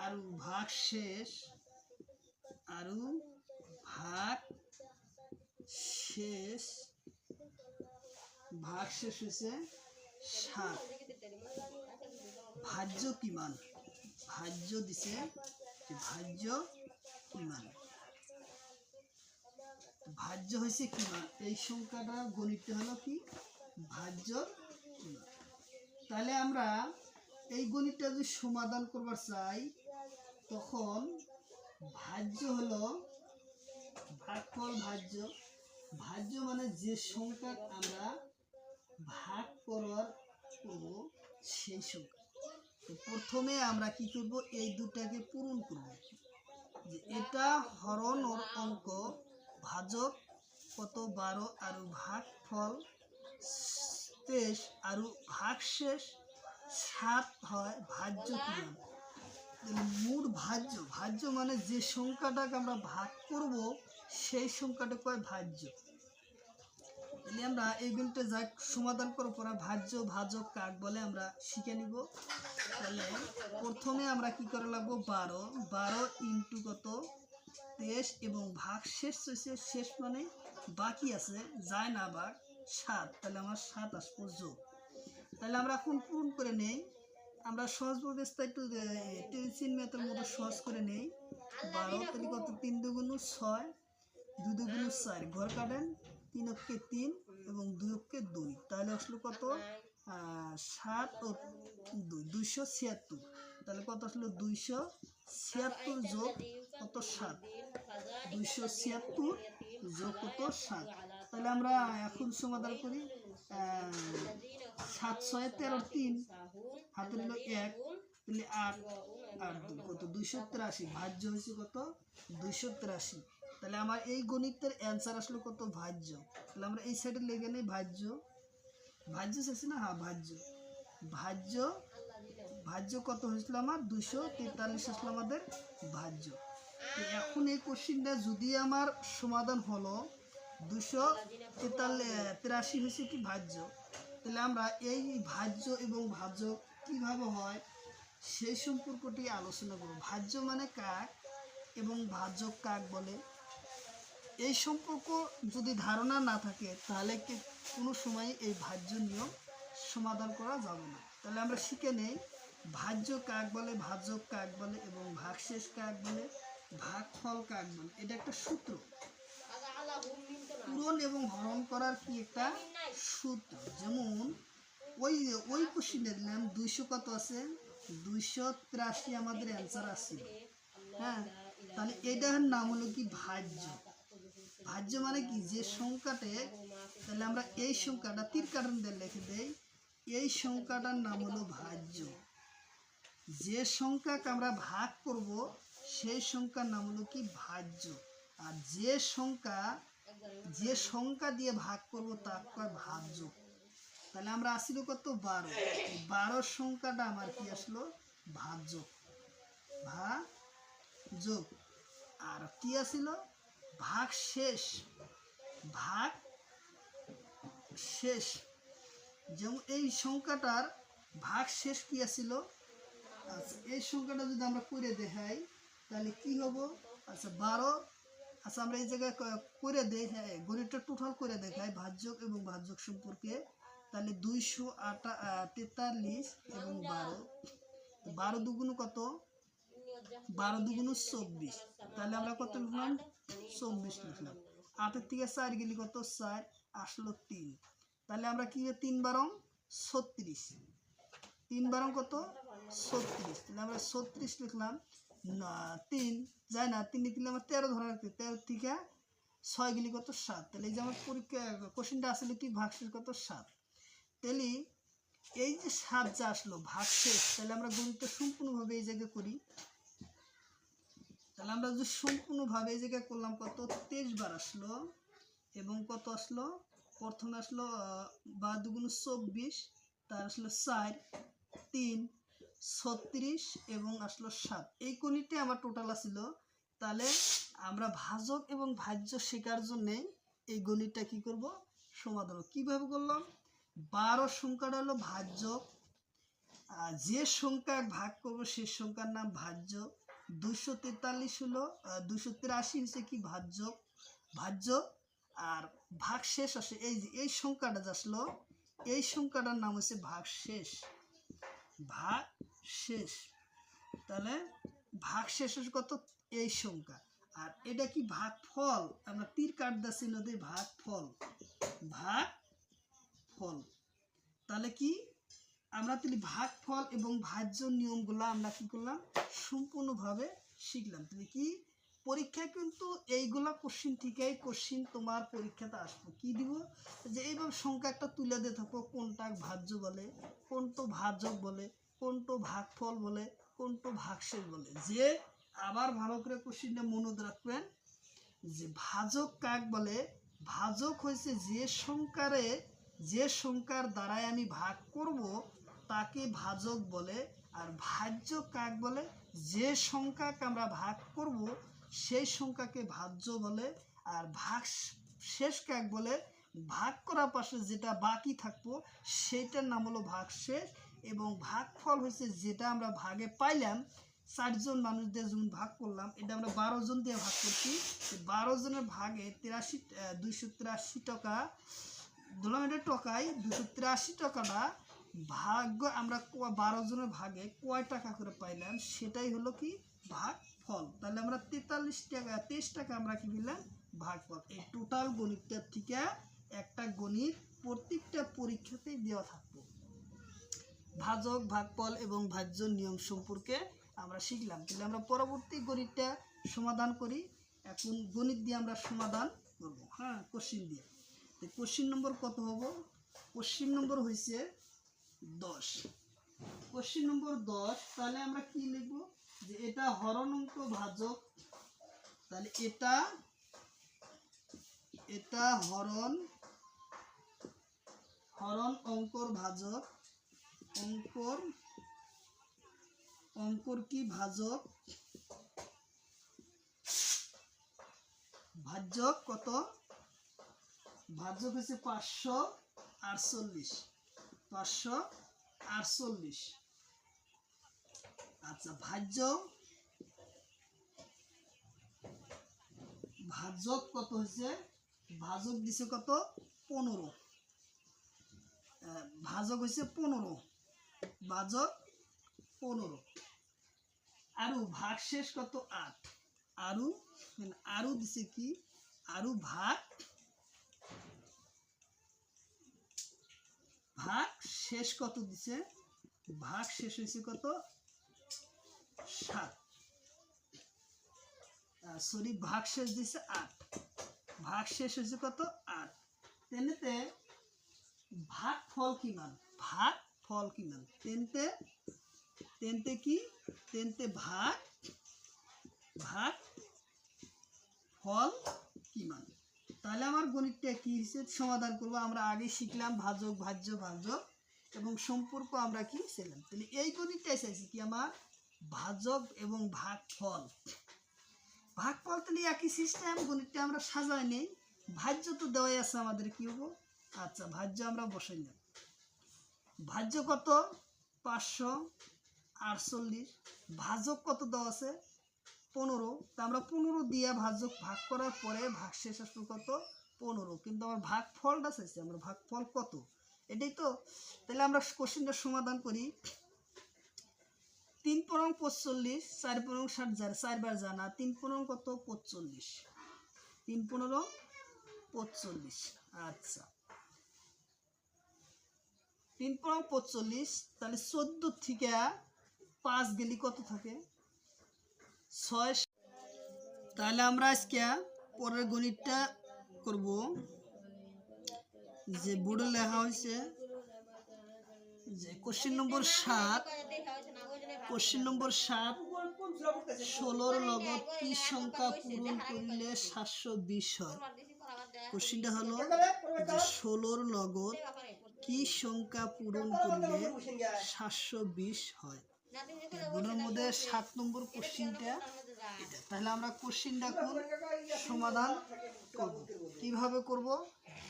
আর ভাগ শেষ হয়েছে 7। ভাজ্য কি মান, ভাজ্য দিছে, ভাজ্য হয়েছে কি মান, এই সংখ্যাটা গণিত হলো কি ভাজ্য কি মান। তাহলে আমরা এই গণিতটা যদি সমাধান করবার চাই তখন ভাজ্য হলো ভাগফল, ভাজ্য মানে যে সংখ্যা আমরা ভাগ করব সেই সংখ্যা। তো প্রথমে আমরা কি করব, এই দুটাকে পূরণ করব, যে এটা হরণ অঙ্ক ভাজক কত 12, আর ভাগফল 23, আর ভাগশেষ 7 হয় ভাজ্য কি মান। মূল ভাজ্য মানে যে সংখ্যাটাকে আমরা ভাগ করব সেই সংখ্যাটা কয় ভাজ্য। তাহলে আমরা এই গুণটা যা সমাধান করার পর ভাজক কাক বলে আমরা শিখে নিব। তাহলে প্রথমে আমরা কি করে লাগবো, 12 ইন্টু কত 23, এবং ভাগ শেষ মানে বাকি আছে যায় না ভাগ 7, তাহলে আমার 7 আসবো যোগ। তাহলে আমরা এখন পূরণ করে নেই, আমরা সহজ ব্যবস্থা একটু টেনশন মেথের মতো সহজ করে নেই। 12 তাহলে কত, 3 দুগুণ 6, 2 দুগুণ 4, ঘর কাটেন, 3 অক্ষে 3 এবং 2 অক্ষে 2, তাহলে আসলো কত 7 ও 2, 276। তাহলে কত আসলো 276 যোগ কত 7, 276 যোগ কত 7। তাহলে আমরা এখন সমাধান করি, 7 6 13 3, হাতে নিল 1, তাহলে 8 8 2 কত 283, ভাজ্য হয়েছে কত 283। তাহলে আমার এই গণিতের অ্যান্সার আসলো কত ভাজ্য। তাহলে আমরা এই সাইডে লেগে নেই ভাজ্য শেষে না, হ্যাঁ ভাজ্য কত হয়েছিল আমার 243 আসলো আমাদের ভাজ্য। এখন এই কোশ্চিনটা যদি আমার সমাধান হলো 283 হয়েছে কি ভাজ্য, তাহলে আমরা এই ভাজ্য এবং ভাজক কিভাবে হয় সেই সম্পর্কটি আলোচনা করব। ভাজ্য মানে কাক এবং ভাজক কাক বলে, এই সম্পর্ক যদি ধারণা না থাকে তাহলে কি কোনো সময় এই ভাজ্য নিয়ম সমাধান করা যাবে না। তাহলে আমরা শিখে নেই ভাজ্য কাক বলে, ভাজক কাক বলে এবং ভাগশেষ কাক বলে, ভাগফল কাক বলে। এটা একটা সূত্র, পূরণ এবং হরণ করার কি একটা সূত্র। যেমন ওই ওই কোশ্চিনে দিলাম 200 কত আছে, 283 আমাদের অ্যান্সার আসছিল। হ্যাঁ, তাহলে এটার নাম হলো কি ভাজ্য। ভাজ্য মানে কি যে সংখ্যাতে, তাহলে আমরা এই সংখ্যাটা তীর কাটন দিয়ে লিখে দেই, এই সংখ্যাটার নাম হলো ভাজ্য। যে সংখ্যাকে আমরা ভাগ করব সেই সংখ্যার নাম হলো কি ভাজ্য। আর যে সংখ্যা দিয়ে ভাগ করব তাকে কয় ভাজ্য। তাহলে আমরা আসিল কত 12, 12 সংখ্যাটা আমার কি আসলো ভাজ্য, ভাজ্য। আর কি আসিল ভাগ শেষ, ভাগ শেষ। যেমন এই সংখ্যাটার ভাগ শেষ কি আসিল, আচ্ছা এই সংখ্যাটা যদি আমরা করে দেখাই তাহলে কি হবো, আচ্ছা 12, আচ্ছা আমরা এই জায়গায় করে দেখাই, গণিতটা টোটাল করে দেখাই ভাজ্যক এবং ভাজ্যক সম্পর্কে। তাহলে 243 এবং 12, 12 দুগুণ কত, 12 দুগুণ 24, তাহলে আমরা কত লিখলাম 24 লিখলাম। 8 থেকে 4 গেলে কত 4, আসলো 3। তাহলে আমরা কি 3 বারং 36, 3 বারং কত 36, তাহলে আমরা 36 লিখলাম না, 3 যায় না, 3 দিলে আমার 13 ধরা রাখতে, 13 থেকে 6 গেলে কত 7। তাহলে এই যে আমার পরীক্ষা কোশ্চেনটা আসলে কি ভাগশেষ কত 7। তাহলে এই যে 7 যা আসলো ভাগশেষ, তাহলে আমরা গণিতটা সম্পূর্ণভাবে এই জায়গায় করি। তাহলে আমরা যদি সম্পূর্ণভাবে এই জায়গায় করলাম কত 23 বার আসলো এবং কত আসলো, প্রথমে আসলো 12 দুগুণ 24, তার আসলো 4, 3, 36 এবং আসলো 7। এই গণিতটা আমার টোটাল আসছিল। তাহলে আমরা ভাজক এবং ভাজ্য শেখার জন্য এই গণিতটা কি করব সমাধান কিভাবে করলাম। 12 সংখ্যাটা হলো ভাজ্যক, যে সংখ্যা ভাগ করব সেই সংখ্যার নাম ভাজ্য। 243 হলো 283 হচ্ছে কি ভাজ্য। আর ভাগ শেষ আসে এই যে এই সংখ্যাটা আসলো, এই সংখ্যাটার নাম হচ্ছে ভাগশেষ, ভাগশেষ। তাহলে ভাগশেষ কত এই সংখ্যা। আর এটা কি ভাগফল, আমরা তীর কাটতেছি নদী ভাগফল, ভাগফল। তাহলে কি আমরা তাহলে ভাগফল এবং ভাজ্য নিয়মগুলো আমরা কি করলাম সম্পূর্ণভাবে শিখলাম। তাহলে কি পরীক্ষায় কিন্তু এইগুলা কোশ্চিন থেকেই কোশ্চিন তোমার পরীক্ষাতে আসবো। কি দিব যে এইভাবে সংখ্যা একটা তুলে দিয়ে থাকো, কোনটা ভাজ্য বলে, কোনটা ভাজক বলে, কোনটা ভাগফল বলে, কোনটা ভাগশেষ বলে। যে আবার ভালো করে কোশ্চিনটা মনে রাখবেন যে ভাজক কাক বলে, ভাজক হয়েছে যে সংখ্যার দ্বারাই আমি ভাগ করব তাকে ভাজক বলে। আর ভাজ্য কাক বলে, যে সংখ্যাকে আমরা ভাগ করব সেই সংখ্যাকে ভাজ্য বলে। আর ভাগ শেষ কাক বলে, ভাগ করার পাশে যেটা বাকি থাকবো সেইটার নাম হলো ভাগশেষ। এবং ভাগফল হয়েছে যেটা আমরা ভাগে পাইলাম, 4 জন মানুষদের যেমন ভাগ করলাম, এটা আমরা 12 জন দিয়ে ভাগ করছি, 12 জনের ভাগে 283 টাকা ধরলাম, এটা টাকায় 283 টাকাটা ভাগ্য আমরা 12 জনের ভাগে কয় টাকা করে পাইলাম সেটাই হলো কি ভাগফল। তাহলে আমরা 23 টাকা আমরা কি পেলাম ভাগফল। এই টোটাল গণিতটার থেকে একটা গণিত প্রত্যেকটা পরীক্ষাতেই দেওয়া থাকবে। ভাজক ভাগফল এবং ভাজ্য নিয়ম সম্পর্কে আমরা শিখলাম। তাহলে আমরা পরবর্তী গণিতটা সমাধান করি। এখন গণিত দিয়ে আমরা সমাধান করব, হ্যাঁ কোশ্চিন দিয়ে। কোশ্চিন নম্বর কত হবো, কোশ্চিন নম্বর হয়েছে 10। Question number 10। তাহলে আমরা কি লিখবো যে এটা হরণ অঙ্ক ভাজক, তাহলে এটা হরণ অঙ্কর ভাজক, অঙ্কর কি ভাজক। ভাজ্যক কত? ভাজ্যক হচ্ছে 548, 548। আচ্ছা, ভাজক কত হচ্ছে? ভাজক দিছে কত? 15। ভাজক হচ্ছে 15, ভাজক 15। আরু ভাগশেষ কত? 8। আরু আরু দিছে কি? আরু ভাগ শেষ কত দিছে? ভাগ শেষ হয়েছে কত? 7। সরি, ভাগ শেষ দিছে 8, ভাগ শেষ হয়েছে কত? 8। তেনেতে ভাগ ফল কি মান? ভাগ ফল কি মান? তেনতে কি? তেনতে ভাগ ফল কি মান? তাহলে আমার গণিতটা কি হিসেবে সমাধান করব? আমরা আগে শিখলাম ভাজক, ভাজ্য, ভাজক এবং সম্পর্ক আমরা কি ছিলাম। তাহলে এই গণিতটাই চাইছি কি আমার? ভাজক এবং ভাগফল। ভাগফল তাহলে একই সিস্টেম, গণিতটা আমরা সাজাই নেই। ভাজ্য তো দেওয়াই আছে আমাদের, কি হবো? আচ্ছা, ভাজ্য আমরা বসাই না। ভাজ্য কত? 548। ভাজক কত দেওয়া আছে? 15। তা আমরা 15 দিয়ে ভাজক ভাগ করার পরে ভাগ শেষ আসলো কত? 15। কিন্তু আমার ভাগ ফলটা চাইছে, আমরা ভাগ ফল কত, এটাই তো। তাহলে আমরা কোশ্চেনটা সমাধান করি। 3 পরং 45, 4 পরং 60, 4 বার জানা। 3 পরং কত? 45, 3 পরং 45। আচ্ছা, 3 পরং 45। তাহলে 14 থেকে 5 গেলি কত থাকে? 6। তাহলে আমরা আজকে পরের গণিতটা করব, যে বোর্ডে লেখা হয়েছে যে কোশ্চেন নম্বর 7। কোশ্চেন নম্বর 7, 16 লগত কি সংখ্যা পূরণ করলে 720 হয়? কোশ্চেনটা হলো যে 16 লগত কি সংখ্যা পূরণ করলে 720 হয়? বোর্ডের মধ্যে 7 নম্বর কোশ্চেনটা এটা। তাহলে আমরা কোশ্চেনটা সমাধান করব। কিভাবে করব?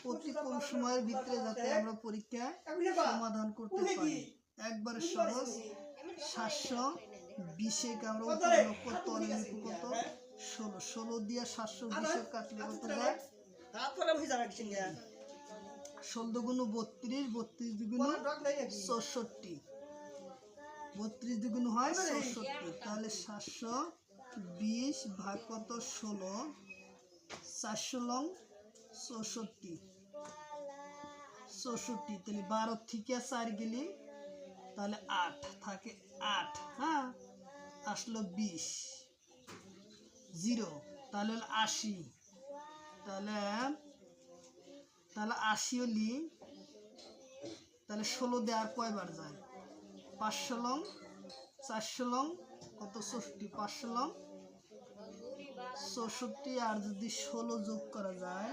অতি কম সময়ের ভিতরে যাতে আমরা পরীক্ষায় সমাধান করতে পারি। একবারে সহজ। 720 কে আমরা উপর লক্ষ্য তলে লিখব কত? 16। 16 দিয়ে 720 কাটলে কত যায়? 16 দুগুণ 32, 32 দুগুণ 64, 32 দুগুণ হয় 64। তাহলে 720 ভাগ কত? 16, 400 লং 64, 64। তাহলে 12 থেকে 4 গেলি তাহলে 8 থাকে, 8। হ্যাঁ, আসলো 20, 0। তাহলে 80। তাহলে 80 হলি, তাহলে 16 দিয়ে আর কয়বার যায়? 500 লং, 400 লং কত? 64, 500 লং 64। আর যদি 16 যোগ করা যায়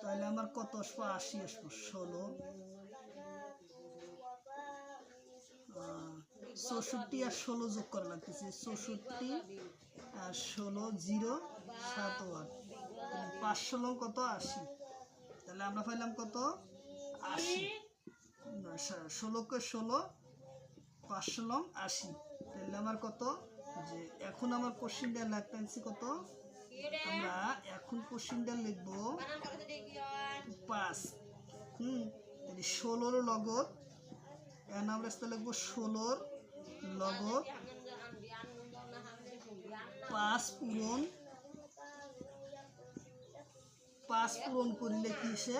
তাহলে আমার কত আসবো? 80 আসবো। 16, 64 আর 16 যোগ করা লাগতেছে। 64 আর 16, 0, 7 ও 8। 500 লং কত? 80। তাহলে আমরা পাইলাম কত? 80। 16 কে 16, 500 লং 80। তাহলে আমার কত? যে এখন আমার কোশ্চেনটা লাগতেছে কত? আমরা এখন কোশ্চেনটা লিখব 5। তাহলে 16 লগত, এখন আমরা লিখবো 16 লগত 5 পূরণ, 5 পূরণ করিলে কি সে?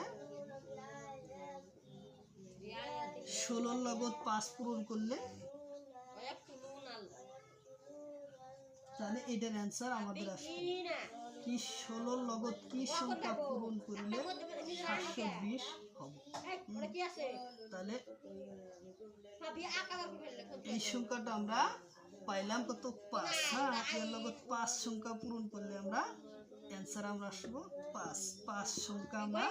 16 লগত 5 পূরণ করলে, তাহলে এটার অ্যান্সার আমাদের আসবে কি? 16 লগত কি সংখ্যা পূরণ করলে 720 হবে? তাহলে এই সংখ্যাটা আমরা পাইলাম কত? 5। হ্যাঁ, এর লগত 5 সংখ্যা পূরণ করলে আমরা অ্যান্সার আমরা আসবো 5। 5 সংখ্যা আমরা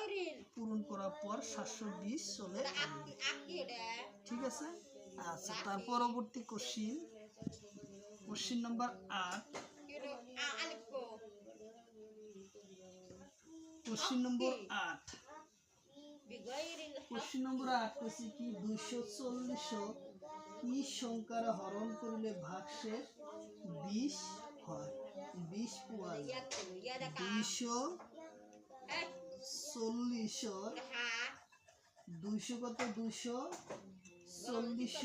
পূরণ করার পর 720 চলে আসবে। ঠিক আছে। আচ্ছা, তার পরবর্তী question, question number 8। Question number 8। Question number 8 কইছি কি 240 কি সংখ্যার হরণ করলে ভাগশেষ 20 হয়, 20 পাওয়া যায়। 240 200 কত 240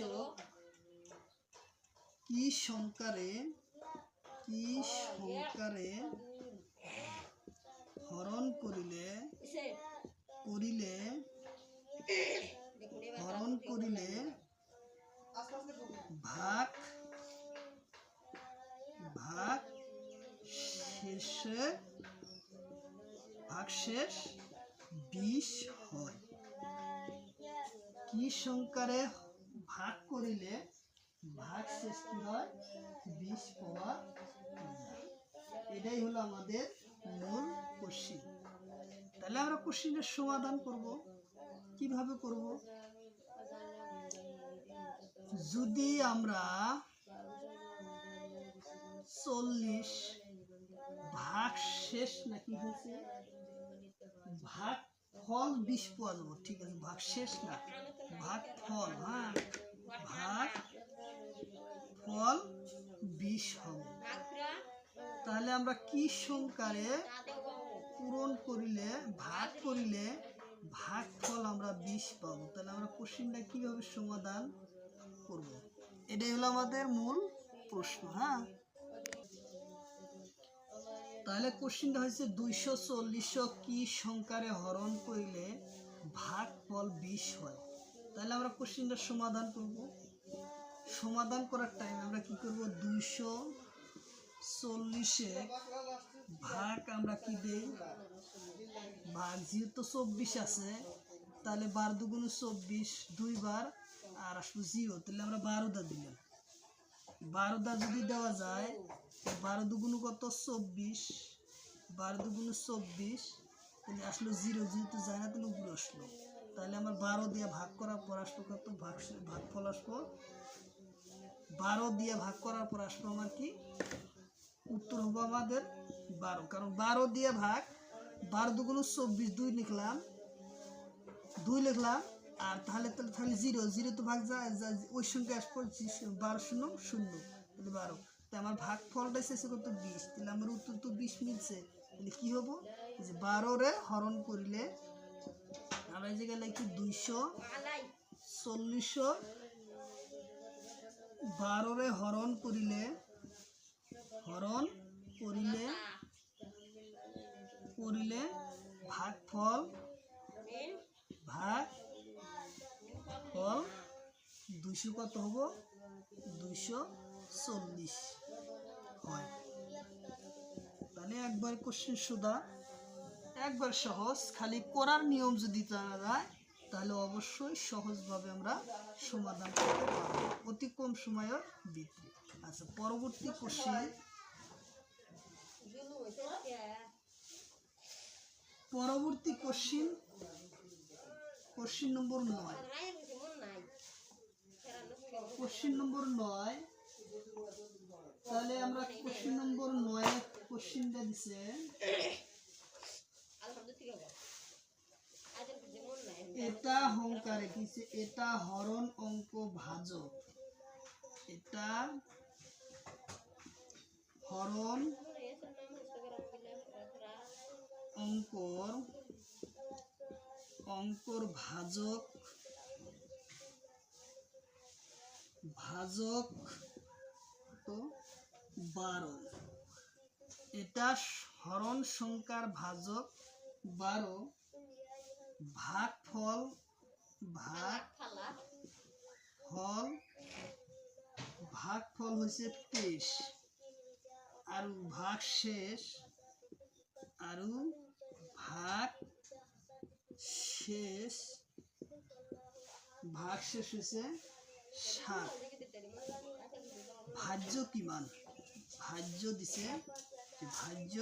কি সংখ্যারে হরণ করিলে ভাগ শেষ 20 হয়। কি সংখ্যারে ভাগ করিলে ভাগ শেষ কি হয় 20 পাওয়া যায়। এটাই হলো আমাদের মূল কোশ্চিন। তাহলে আমরা কোশ্চিনের সমাধান করব। কিভাবে করব? যদি আমরা 40 ভাগ শেষ নাকি হয়েছে ভাগ ফল 20 পাওয়া যাবো, ঠিক আছে, ভাগ শেষ না ভাগ ফল, হ্যাঁ ভাগ ফল 20 হবে। তাহলে আমরা কি সংখ্যারে পূরণ করিলে ভাগ করিলে ভাগ ফল আমরা 20 পাবো। তাহলে আমরা কোশ্চিনটা কিভাবে সমাধান করব, এটাই হলো আমাদের মূল প্রশ্ন। হ্যাঁ, তাহলে কোশ্চিনটা হয়েছে 240 কি সংখ্যারে হরণ করিলে ভাগ ফল 20 হয়। তাহলে আমরা কোশ্চিনটা সমাধান করব। সমাধান করার টাইম আমরা কি করব, 240 ভাগ আমরা কি দেই ভাগ, যেহেতু 24 আছে তাহলে 12 দুগুণ 24, 2 বার আর আসলো 0, তাহলে আমরা 12 দা দিলাম। 12 দা যদি দেওয়া যায় 12 দুগুণ কত 24, 12 দুগুণ 24, তাহলে আসলো 0, যেহেতু যায় না তাহলে উপরে আসলো। তাহলে আমার 12 দিয়ে ভাগ করার পর আসলো কত ভাগফল আসলো 12 দিয়ে ভাগ করার পর আসলো আমার কি উত্তর হবে আমাদের 12। কারণ 12 দিয়ে ভাগ, 12 দুগুণ 24, 2 লিখলাম আর তাহলে 0 তো ভাগ যায় ওই সঙ্গে আসবো 12 শূন্য 0, তাহলে 12। তাই আমার ভাগ ফলটা শেষে কত 20, তাহলে আমার উত্তর তো 20 মিলছে। তাহলে কি হবো, যে 12 রে হরণ করিলে আমরা এই জায়গায় লিখি 240 12 রে হরণ করিলে ভাগ ফল 200 কত হবো 240 হয়। তাহলে একবার কোশ্চেন সুদা, একবার সহজ, খালি করার নিয়ম যদি জানা যায় তাহলে অবশ্যই সহজভাবে আমরা সমাধান করতে পারবো অতি কম সময়ের ভিতরে। আচ্ছা, পরবর্তী question question number 9। Question number 9, তাহলে আমরা কোশ্চেন নম্বর 9 কোশ্চেনটা দিছে এটা হংকারে কিছে, এটা হরণ অঙ্ক ভাজক, এটা হরণ অঙ্কর ভাজক তো 12। এটা হরণ সংখ্যার ভাজক 12, ভাগফল হয়েছে 23, আর ভাগ শেষ হয়েছে 7। ভাজ্য কিমান, ভাজ্য দিছে, ভাজ্য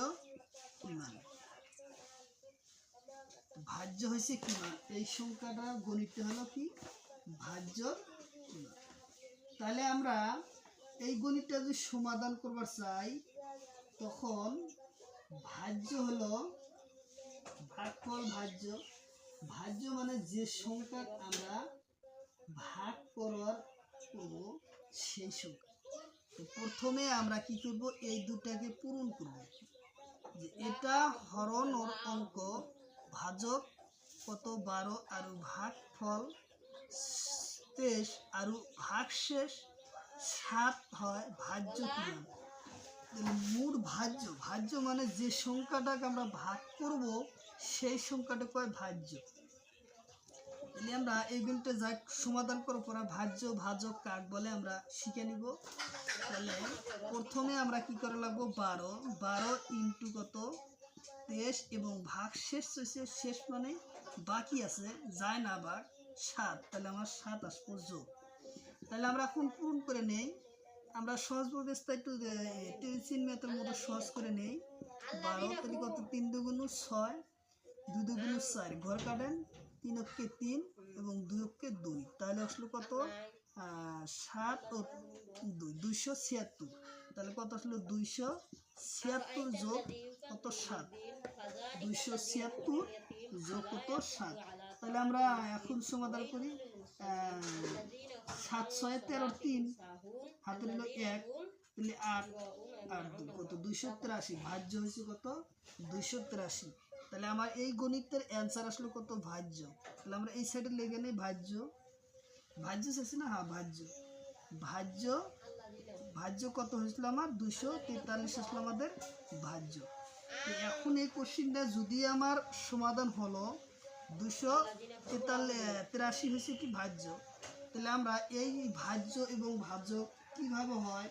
হয়েছে কিমান, এই সংখ্যাটা গণিত হলো কি ভাজ্য কিমান। তাহলে আমরা এই গণিতটা যদি সমাধান করবার চাই তখন ভাজ্য হলো ভাগফল ভাজ্য। ভাজ্য মানে যে সংখ্যা আমরা ভাগ করব সেই সংখ্যা। তো প্রথমে আমরা কি করব, এই দুটাকে পূরণ করব। যে এটা হরণ ওর অঙ্ক, ভাজক কত 12 আর ভাগফল 23 আর ভাগশেষ 7 হয় ভাজ্য কিনা। মূল ভাজ্য, ভাজ্য মানে যে সংখ্যাটাকে আমরা ভাগ করব সেই সংখ্যাটা কয় ভাজ্য। তাহলে আমরা এইগুলোতে যা সমাধান করার পর ভাজ্য ভাজক কাক বলে আমরা শিখে নিব। তাহলে প্রথমে আমরা কি করা লাগবো, 12 ইন্টু কত 23 এবং ভাগ শেষ মানে বাকি আছে যায় না ভাগ 7, তাহলে আমার 7 আসবো যোগ। তাহলে আমরা এখন পূরণ করে নেই। আমরা সহজ ব্যবস্থা একটু টেলিচিন ম্যাথের মতো সহজ করে নেই। 12 তাহলে কত 3 দুগুণ 6, 2 দুগুণ 4, ঘর কাটেন 3 অক্ষে 3 এবং 2 অক্ষে 2, তাহলে আসলো কত 7 ও 2 276। তাহলে কত আসলো 276 যোগ কত 7, 276 যোগ কত 7। তাহলে আমরা এখন সমাধান করি। 7 6 13 3 হাতে নিল 1, তাহলে 8 8 2 কত 283, ভাজ্য হয়েছে কত 283। তাহলে আমার এই গণিতের অ্যান্সার আসলো কত ভাজ্য। তাহলে আমরা এই সাইডে লিখে নেই ভাজ্য, ভাজ্য শেষে না, হ্যাঁ ভাজ্য, ভাজ্য ভাজ্য কত হয়েছিল আমার 243 আসলো আমাদের ভাজ্য। এখন এই কোশ্চিনটা যদি আমার সমাধান হলো 283 হয়েছে কি ভাজ্য, তাহলে আমরা এই ভাজ্য এবং ভাজক কিভাবে হয়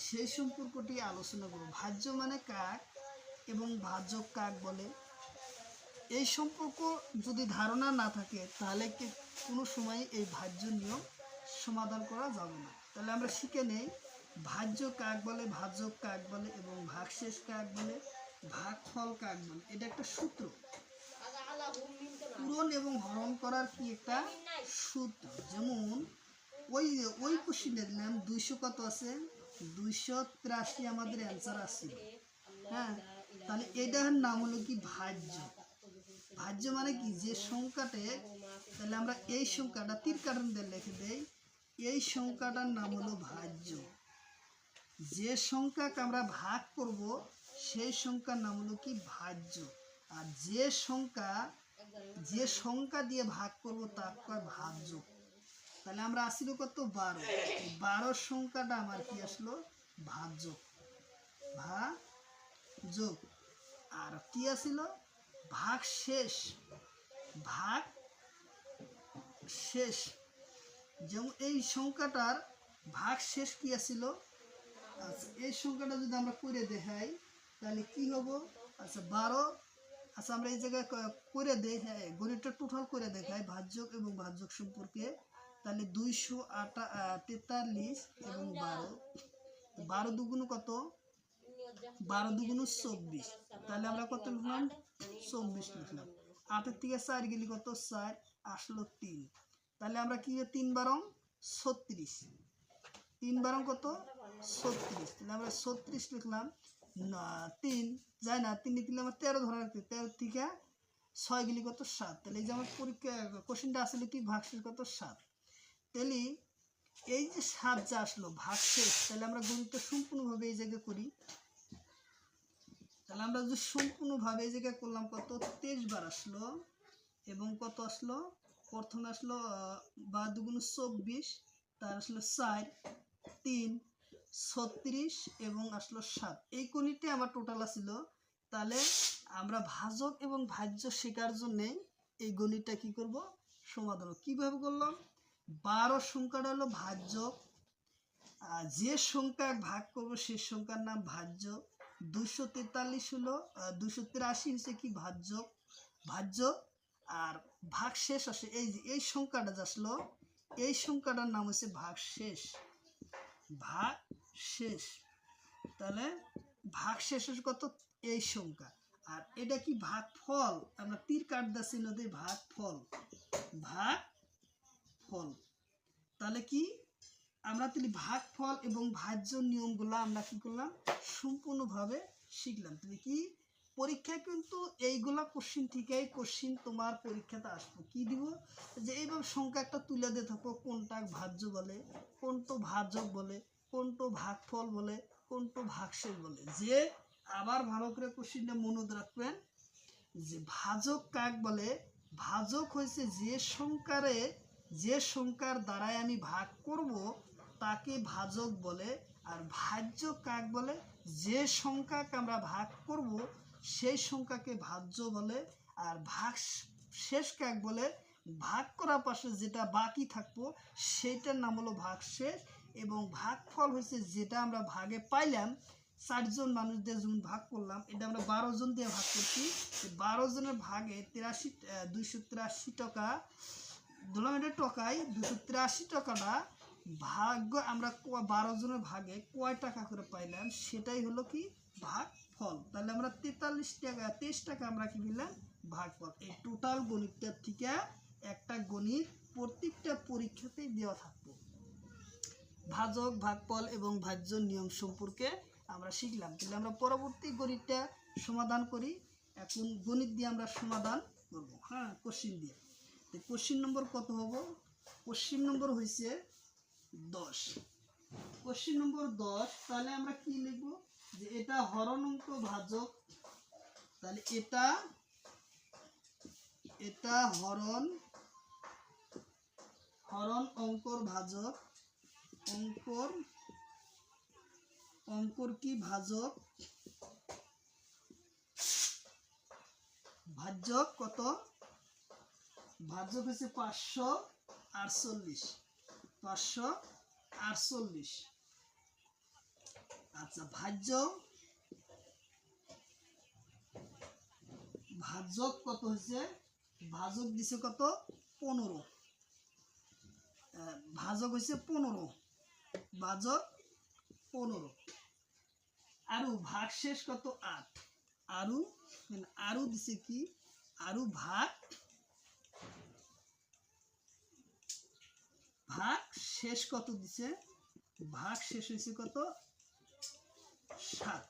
সেই সম্পর্কটি আলোচনা করব। ভাজ্য মানে কাক এবং ভাজক কাক বলে, এই সম্পর্ক যদি ধারণা না থাকে তাহলে কোনো সময় এই ভাজ্য নিয়ম সমাধান করা যাবে না। তাহলে আমরা শিখে নেই ভাজ্য কাক বলে, ভাজক কাক বলে এবং ভাগশেষ কাক বলে, ভাগফল কাক বলে। এটা একটা সূত্র, পূরণ এবং হরণ করার কি একটা সূত্র। যেমন ওই কোশ্চিনে দিলাম 200 কত আছে 283 আমাদের অ্যান্সার আসছিল। হ্যাঁ, তাহলে এটার নাম হলো কি ভাজ্য। ভাজ্য মানে কি যে সংখ্যাতে, তাহলে আমরা এই সংখ্যাটা তীর কাটন দিয়ে লিখে দেই, এই সংখ্যাটার নাম হলো ভাজ্য। যে সংখ্যাকে আমরা ভাগ করব সেই সংখ্যার নাম হলো কি ভাজ্য। আর যে সংখ্যা দিয়ে ভাগ করব তাকে কয় ভাজ্য। তাহলে আমরা আসলো কত 12, 12 সংখ্যাটা আমার কি আসলো ভাজ্য, ভাজ্য। আর কি আসলো ভাগ শেষ, যেমন এই সংখ্যাটার ভাগ শেষ কি আসছিল। আচ্ছা, এই সংখ্যাটা যদি আমরা করে দেখাই তাহলে কি হবো, আচ্ছা 12, আচ্ছা আমরা এই জায়গায় করে দেখাই, গণিতটা টোটাল করে দেখাই ভাজ্যক এবং ভাজ্যক সম্পর্কে। তাহলে 243 এবং 12 দুগুণ কত 12 দুগুণ 24, তাহলে আমরা কত লিখলাম 24 লিখলাম। 8 থেকে 4 গেলে কত 4 আসলো 3, তাহলে আমরা কি 3 12 36, 3 12 কত 36, তাহলে আমরা 36 লিখলাম। না 3 যায় না, 3 দিলে আমার 13 ধরা রাখতে, 13 থেকে 6 গেলে কত 7, তাহলে এই যে আমার পরীক্ষা কোশ্চেনটা আসলে কি ভাগশেষ কত 7। তাহলে এই যে 7 যা আসলো ভাগশেষ, তাহলে আমরা গণিতটা সম্পূর্ণভাবে এই জায়গায় করি। তাহলে আমরা যদি সম্পূর্ণভাবে এই জায়গায় করলাম কত 23 বার আসলো এবং কত আসলো, প্রথমে আসলো 12 দুগুণ 24, তার আসলো 4 3 36 এবং আসলো 7, এই গণিতে আমার টোটাল আসলো। তাহলে আমরা ভাজক এবং ভাজ্য শেখার জন্য এই গণিতটা কি করব সমাধান কিভাবে করলাম। 12 সংখ্যাটা হলো ভাজ্যক, যে সংখ্যা ভাগ করব সেই সংখ্যার নাম ভাজ্য। 243 হলো 283 হচ্ছে কি ভাজ্য। আর ভাগ শেষ আসে এই যে এই সংখ্যাটা আসলো, এই সংখ্যাটার নাম হচ্ছে ভাগশেষ। তাহলে ভাগশেষ কত এই সংখ্যা। আর এটা কি ভাগফল, আমরা তীর কাটদা চিহ্ন দিই ভাগফল। তাহলে কি আমরা তাহলে ভাগফল এবং ভাজ্য নিয়মগুলো আমরা কি করলাম সম্পূর্ণভাবে শিখলাম। তাহলে কি পরীক্ষায় কিন্তু এইগুলা কোশ্চিন থেকেই কোশ্চিন তোমার পরীক্ষাতে আসবো। কি দিব, যে এইভাবে সংখ্যা একটা তুলে দিয়ে থাকো, কোনটা ভাজ্য বলে, কোনটা ভাজক বলে, কোনটা ভাগফল বলে, কোনটা ভাগশেষ বলে। যে আবার ভালো করে কোশ্চিনটা মনে রাখবেন যে ভাজক কাক বলে, ভাজক হয়েছে যে সংখ্যার দ্বারাই আমি ভাগ করব তাকে ভাজক বলে। আর ভাজ্য কাক বলে, যে সংখ্যাকে আমরা ভাগ করব সেই সংখ্যাকে ভাজ্য বলে। আর ভাগ শেষ কাক বলে, ভাগ করার পাশে যেটা বাকি থাকবো সেইটার নাম হলো ভাগশেষ। এবং ভাগফল হয়েছে যেটা আমরা ভাগে পাইলাম, 4 জন মানুষদের যেমন ভাগ করলাম, এটা আমরা 12 জন দিয়ে ভাগ করছি। 12 জনের ভাগে 283 টাকা ধরলাম, এটা টাকায় 283 টাকাটা ভাগ্য আমরা 12 জনের ভাগে কয় টাকা করে পাইলাম সেটাই হলো কি ভাগফল। তাহলে আমরা 23 টাকা আমরা কি পেলাম ভাগফল। এই টোটাল গণিতটার থেকে একটা গণিত প্রত্যেকটা পরীক্ষাতেই দেওয়া থাকবে। ভাজক, ভাগফল এবং ভাজ্য নিয়ম সম্পর্কে আমরা শিখলাম। তাহলে আমরা পরবর্তী গণিতটা সমাধান করি। এখন গণিত দিয়ে আমরা সমাধান করব, হ্যাঁ, কোশ্চিন দিয়ে। তো কোশ্চিন নম্বর কত হবো? কোশ্চিন নম্বর হয়েছে 10। Question number 10। তাহলে আমরা কি লিখব, যে এটা হরণ অঙ্ক ভাজক। তাহলে এটা হরণ অঙ্কর ভাজক, অঙ্কর কি ভাজক, ভাজক কত? ভাজক হচ্ছে 548। 548। আচ্ছা, ভাজক কত হচ্ছে? ভাজক দিছে কত? 15। ভাজক হচ্ছে 15। ভাজক 15। আরু ভাগশেষ কত? 8। আরু দিছে কি? আরু ভাগ শেষ কত দিছে? ভাগ শেষ হয়েছে কত? 7।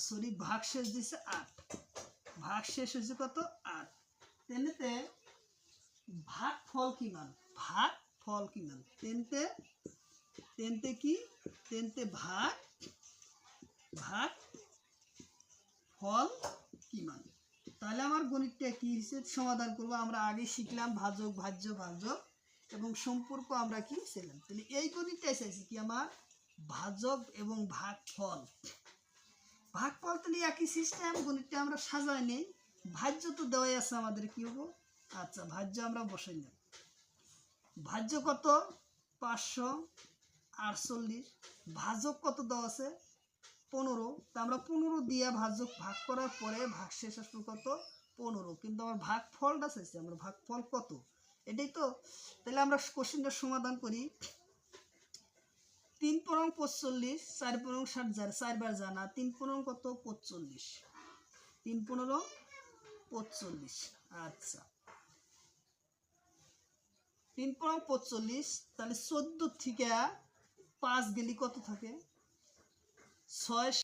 সরি, ভাগ শেষ দিছে 8। ভাগ শেষ হয়েছে কত? 8। তেনেতে ভাগ ফল কি মান? ভাগ ফল কি মান? তেনতে কি? তেনতে ভাগ ফল কি মান? তাহলে আমার গণিতটা কি হিসেবে সমাধান করব? আমরা আগে শিখলাম ভাজক, ভাজ্য, ভাজক এবং সম্পর্ক আমরা কি ছিলাম। তাহলে এই গণিতটাই চাইছি কি আমার ভাজক এবং ভাগফল। ভাগফল তাহলে একই সিস্টেম, গণিতটা আমরা সাজাই নেই। ভাজ্য তো দেওয়াই আছে আমাদের, কি হবো? আচ্ছা, ভাজ্য আমরা বসাই না। ভাজ্য কত? 548। ভাজক কত দেওয়া আছে? 15। তা আমরা 15 দিয়ে ভাজক ভাগ করার পরে ভাগশেষ আসলো কত? 15। কিন্তু আমার ভাগফলটা চাইছে, আমরা ভাগফল কত এটাই তো। তাহলে আমরা কোশ্চেনটা সমাধান করি। 3 পরং 45, 4 পরং 60, 4 বার জানা। 3 পরং কত? 45। 3 পরং 45। আচ্ছা, 3 পরং 45। তাহলে 14 থেকে 5 গেলি কত থাকে? 6।